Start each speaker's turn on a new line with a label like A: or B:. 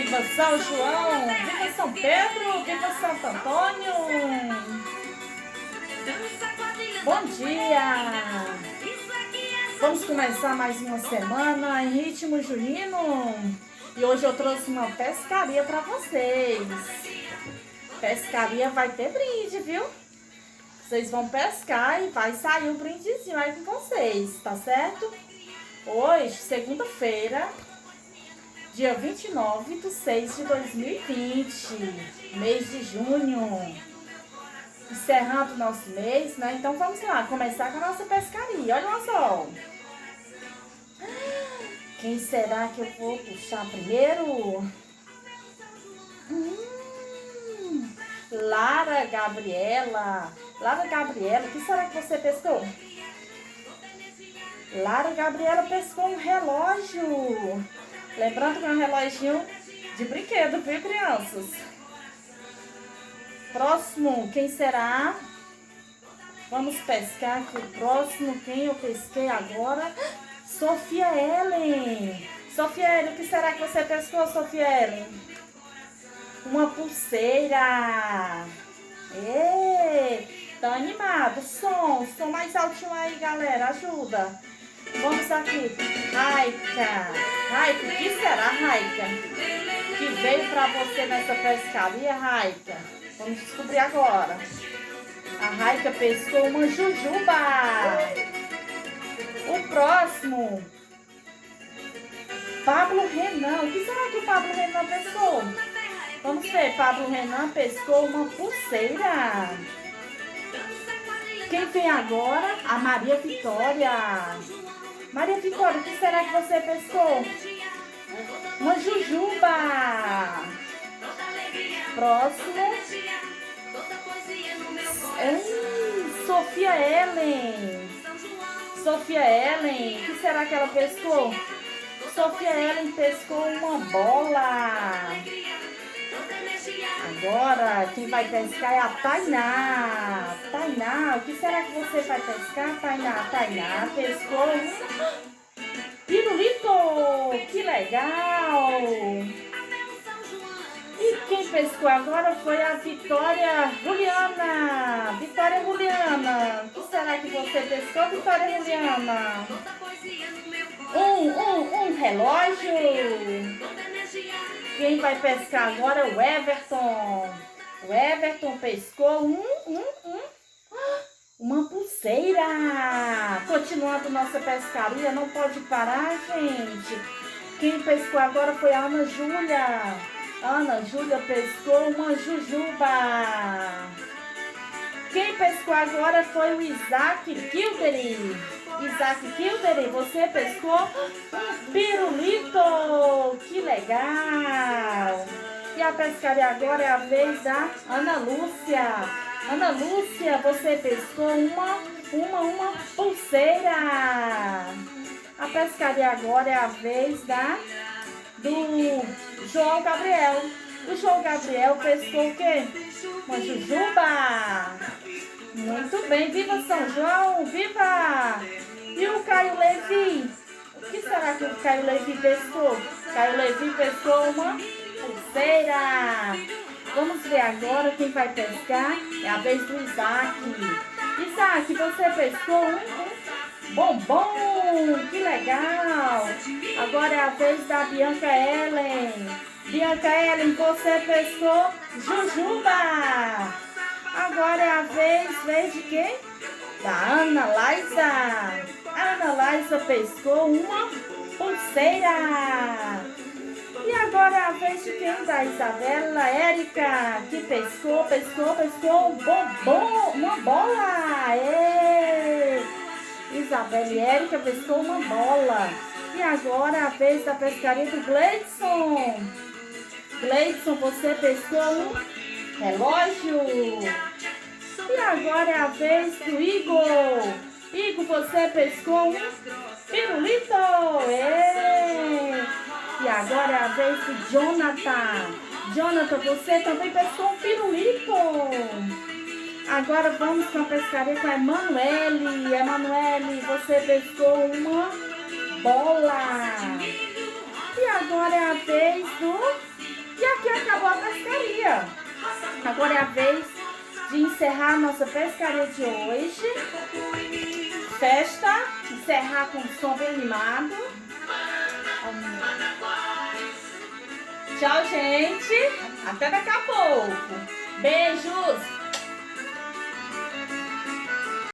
A: Viva São João! Viva São Pedro! Viva Santo Antônio! Bom dia! Vamos começar mais uma semana em ritmo junino. E hoje eu trouxe uma pescaria para vocês. Pescaria vai ter brinde, viu? Vocês vão pescar e vai sair um brindezinho aí com vocês, tá certo? Hoje, segunda-feira, dia 29/6/2020, mês de junho. Encerrando o nosso mês, né? Então vamos lá, começar com a nossa pescaria. Olha o anzol. Quem será que eu vou puxar primeiro? Lara Gabriela. Lara Gabriela, o que será que você pescou? Lara Gabriela pescou um relógio. Lembrando que é um reloginho de brinquedo, viu, crianças? Próximo, quem será? Vamos pescar aqui o próximo. Quem eu pesquei agora? Sofia Ellen. Sofia Ellen, o que será que você pescou, Sofia Ellen? Uma pulseira. Ei, tá animado. Som mais altinho aí, galera. Ajuda. Vamos aqui. Raika. Raika, o que será, Raika? Que veio pra você nessa pescaria, Raika? Vamos descobrir agora. A Raika pescou uma jujuba. O próximo. Pablo Renan. O que será que o Pablo Renan pescou? Vamos ver. Pablo Renan pescou uma pulseira. Quem vem agora? A Maria Vitória. Maria Vitória, o que será que você pescou? Uma jujuba. Próximo. Sofia Ellen. Sofia Ellen, o que será que ela pescou? Sofia Ellen pescou uma bola. Agora, quem vai pescar é a Tainá. Tainá, o que será que você vai pescar, Tainá? Tainá pescou um pirulito. Que legal! E quem pescou agora foi a Vitória Juliana. Vitória Juliana, o que será que você pescou, Vitória Juliana? Um relógio. Quem vai pescar agora é o Everton. O Everton pescou uma pulseira. Continuando nossa pescaria, não pode parar, gente. Quem pescou agora foi a Ana Júlia. Ana Júlia pescou uma jujuba. Quem pescou agora foi o Isaac Kilderi. Isaac Kilderi, você pescou um pirulito. Que legal! E a pescaria agora é a vez da Ana Lúcia. Ana Lúcia, você pescou uma pulseira. A pescaria agora é a vez do João Gabriel. O João Gabriel pescou o quê? Uma jujuba. Muito bem, viva São João, viva! E o Caio Levi? O que será que o Caio Levi pescou? Caio Levi pescou uma pulseira. Vamos ver agora quem vai pescar. É a vez do Isaac. Isaac, você pescou um bombom. Que legal! Agora é a vez da Bianca Ellen. Bianca Ellen, você pescou jujuba. Agora é a vez de quem? Da Ana Laisa. A Ana Laisa pescou uma pulseira. E agora é a vez de quem? Da Isabela Érica, que pescou um bombom, uma bola. Isabela Érica pescou uma bola. E agora é a vez da pescaria do Gleidson. Gleidson, você pescou um relógio. E agora é a vez do Igor. Igor, você pescou um pirulito. E agora é a vez do Jonathan. Jonathan, você também pescou um pirulito. Agora vamos com a pescaria com a Emanuele. Emanuele, você pescou uma bola. E agora é a vez do Agora é a vez de encerrar a nossa pescaria de hoje. Festa, encerrar com um som bem animado. Tchau, gente. Até daqui a pouco. Beijos.